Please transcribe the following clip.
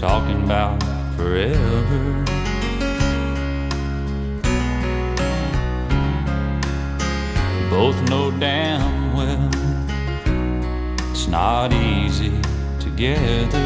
talking about forever. We both know damn well it's not easy together.